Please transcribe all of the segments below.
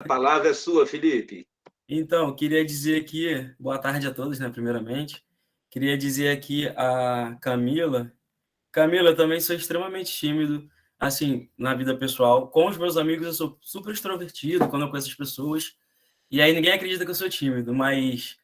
A palavra é sua, Felipe. Então, queria dizer aqui, boa tarde a todos, né, primeiramente. Queria dizer aqui a Camila. Camila, eu também sou extremamente tímido, assim, na vida pessoal. Com os meus amigos, eu sou super extrovertido quando eu conheço as pessoas. E aí ninguém acredita que eu sou tímido, mas,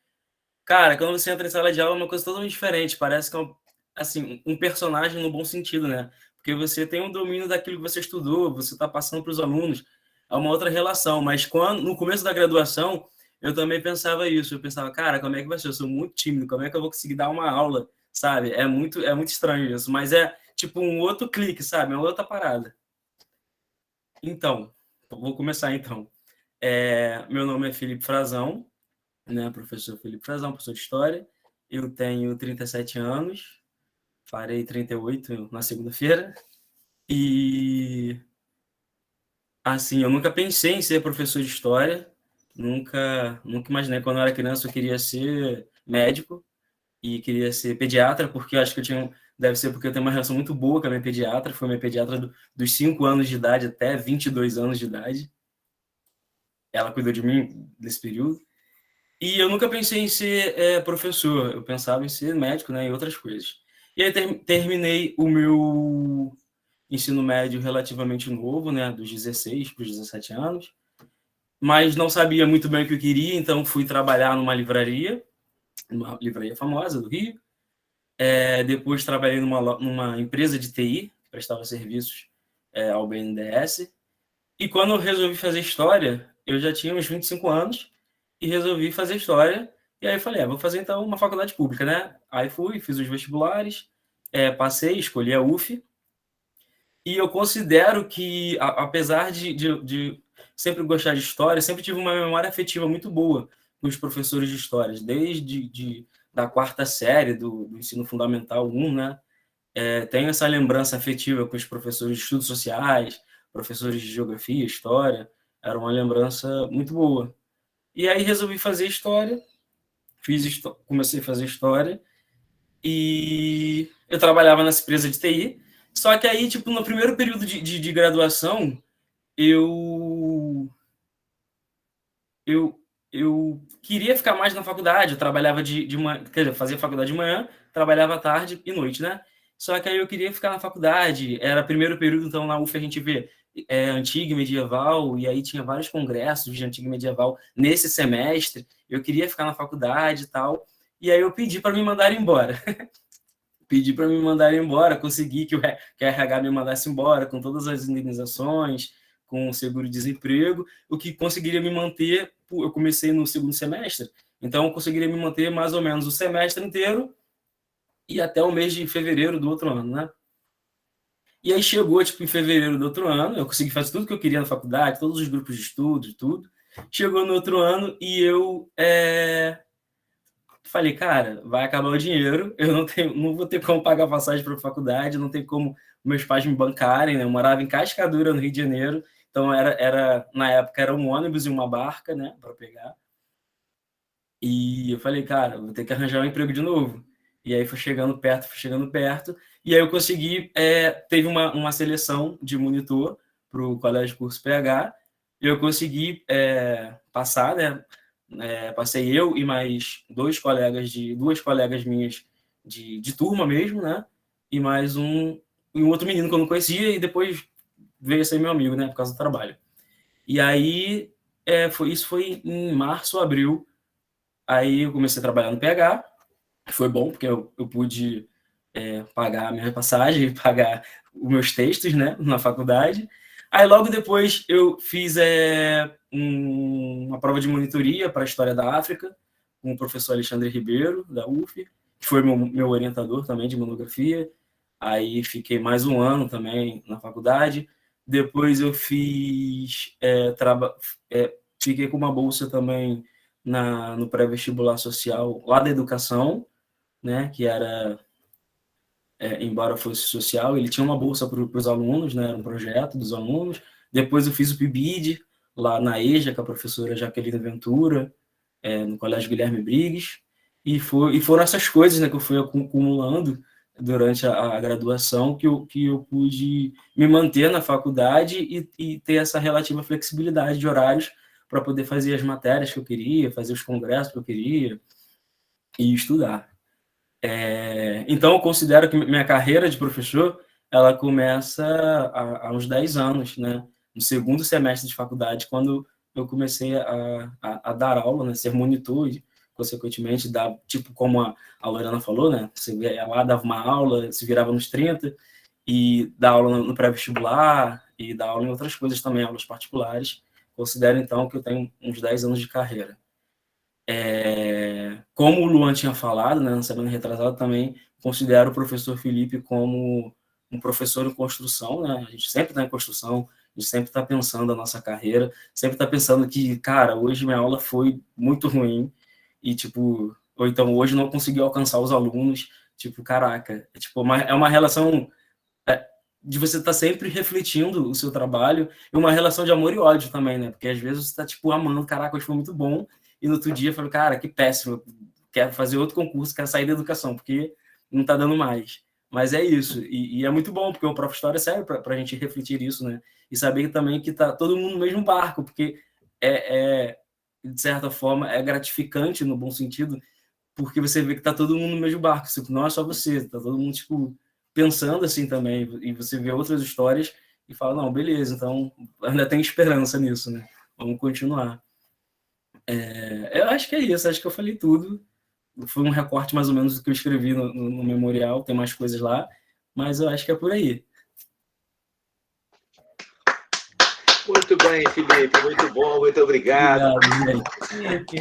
cara, quando você entra em sala de aula é uma coisa totalmente diferente. Parece que é assim, um personagem no bom sentido, né? Porque você tem um domínio daquilo que você estudou, você está passando para os alunos, é uma outra relação. Mas quando no começo da graduação, eu também pensava isso. Eu pensava, cara, como é que vai ser? Eu sou muito tímido, como é que eu vou conseguir dar uma aula, sabe? É muito estranho isso, mas é tipo um outro clique, sabe? É uma outra parada. Então, vou começar então. Meu nome é Felipe Frazão, né? Professor Felipe Frazão, professor de História. Eu tenho 37 anos, farei 38 na segunda-feira. E, assim, eu nunca pensei em ser professor de História. Nunca imaginei. Quando eu era criança, eu queria ser médico e queria ser pediatra, porque eu acho que eu tinha. Deve ser porque eu tenho uma relação muito boa com a minha pediatra. Foi minha pediatra dos 5 anos de idade até 22 anos de idade. Ela cuidou de mim nesse período. E eu nunca pensei em ser professor. Eu pensava em ser médico, né, e outras coisas. E aí terminei o meu ensino médio relativamente novo, né, dos 16 para os 17 anos, mas não sabia muito bem o que eu queria, então fui trabalhar numa livraria famosa do Rio. Depois trabalhei numa empresa de TI, que prestava serviços ao BNDES. E quando eu resolvi fazer história, eu já tinha uns 25 anos e resolvi fazer história. E aí eu falei, vou fazer então uma faculdade pública, né? Aí fui, fiz os vestibulares, passei, escolhi a UF. E eu considero que, apesar de sempre gostar de história, sempre tive uma memória afetiva muito boa com os professores de história, da quarta série do ensino fundamental 1, né? Tenho essa lembrança afetiva com os professores de estudos sociais, professores de geografia, história, era uma lembrança muito boa. E aí resolvi fazer história, comecei a fazer história, e eu trabalhava nessa empresa de TI, só que aí, tipo, no primeiro período de graduação, eu, eu, eu queria ficar mais na faculdade, eu trabalhava de manhã, quer dizer, fazia faculdade de manhã, trabalhava tarde e noite, né? Só que aí eu queria ficar na faculdade, era primeiro período, então na UF a gente vê antiga e medieval, e aí tinha vários congressos de antiga e medieval nesse semestre, eu queria ficar na faculdade e tal, e aí eu pedi para me mandar embora. Pedi para me mandar embora, consegui que a RH me mandasse embora, com todas as indenizações, com o seguro-desemprego, o que conseguiria me manter, eu comecei no segundo semestre, então eu conseguiria me manter mais ou menos o semestre inteiro e até o mês de fevereiro do outro ano, né? E aí chegou, tipo, em fevereiro do outro ano, eu consegui fazer tudo que eu queria na faculdade, todos os grupos de estudo e tudo. Chegou no outro ano e eu falei, cara, vai acabar o dinheiro, eu não vou ter como pagar passagem para a faculdade, não tem como meus pais me bancarem, né? Eu morava em Cascadura, no Rio de Janeiro, então na época era um ônibus e uma barca, né, para pegar. E eu falei, cara, vou ter que arranjar um emprego de novo. E aí fui chegando perto, e aí eu consegui, teve uma seleção de monitor para o Colégio Curso PH, e eu consegui passar, né? Passei eu e mais duas colegas minhas de turma mesmo, né? E mais um outro menino que eu não conhecia, e depois veio a ser meu amigo, né? Por causa do trabalho. E aí, isso foi em março, abril. Aí eu comecei a trabalhar no PH, que foi bom, porque eu pude pagar a minha passagem, pagar os meus textos, né? Na faculdade. Aí logo depois eu fiz uma prova de monitoria para a História da África, com o professor Alexandre Ribeiro, da UF, que foi meu orientador também de monografia. Aí fiquei mais um ano também na faculdade. Depois eu fiquei com uma bolsa também no pré-vestibular social lá da educação, né, que era, embora fosse social, ele tinha uma bolsa para os alunos, né, era um projeto dos alunos. Depois eu fiz o PIBID, lá na EJA, com a professora Jaqueline Ventura, no Colégio Guilherme Briggs, e foram essas coisas, né, que eu fui acumulando durante a graduação que eu pude me manter na faculdade e ter essa relativa flexibilidade de horários, para poder fazer as matérias que eu queria, fazer os congressos que eu queria e estudar. Então, eu considero que minha carreira de professor, ela começa há uns 10 anos, né? No segundo semestre de faculdade, quando eu comecei a dar aula, né? Ser monitor e, consequentemente, dar, tipo como a Lorena falou, né? Você ia lá, dava uma aula, se virava nos 30, e dar aula no pré-vestibular, e dar aula em outras coisas também, aulas particulares. Considero, então, que eu tenho uns 10 anos de carreira. Como o Luan tinha falado, né, na semana retrasada, também considero o professor Felipe como um professor em construção, né? A gente sempre está em construção, a gente sempre está pensando a nossa carreira, sempre está pensando que, cara, hoje minha aula foi muito ruim e, tipo, ou então hoje não consegui alcançar os alunos, tipo, caraca, é uma relação de você estar sempre refletindo o seu trabalho e uma relação de amor e ódio também, né? Porque às vezes você está, tipo, amando, caraca, hoje foi muito bom, e no outro dia eu falo, cara, que péssimo, quero fazer outro concurso, quero sair da educação, porque não está dando mais. Mas é isso, e é muito bom, porque o Prof. História serve para a gente refletir isso, né? E saber também que está todo mundo no mesmo barco, porque de certa forma, é gratificante, no bom sentido, porque você vê que está todo mundo no mesmo barco, tipo, não é só você, está todo mundo, tipo, pensando assim também, e você vê outras histórias e fala, não, beleza, então ainda tem esperança nisso, né? Vamos continuar. Eu acho que é isso, acho que eu falei tudo. Foi um recorte mais ou menos do que eu escrevi no memorial, tem mais coisas lá, mas eu acho que é por aí. Muito bem, Felipe, muito bom, muito obrigado. Obrigado, gente.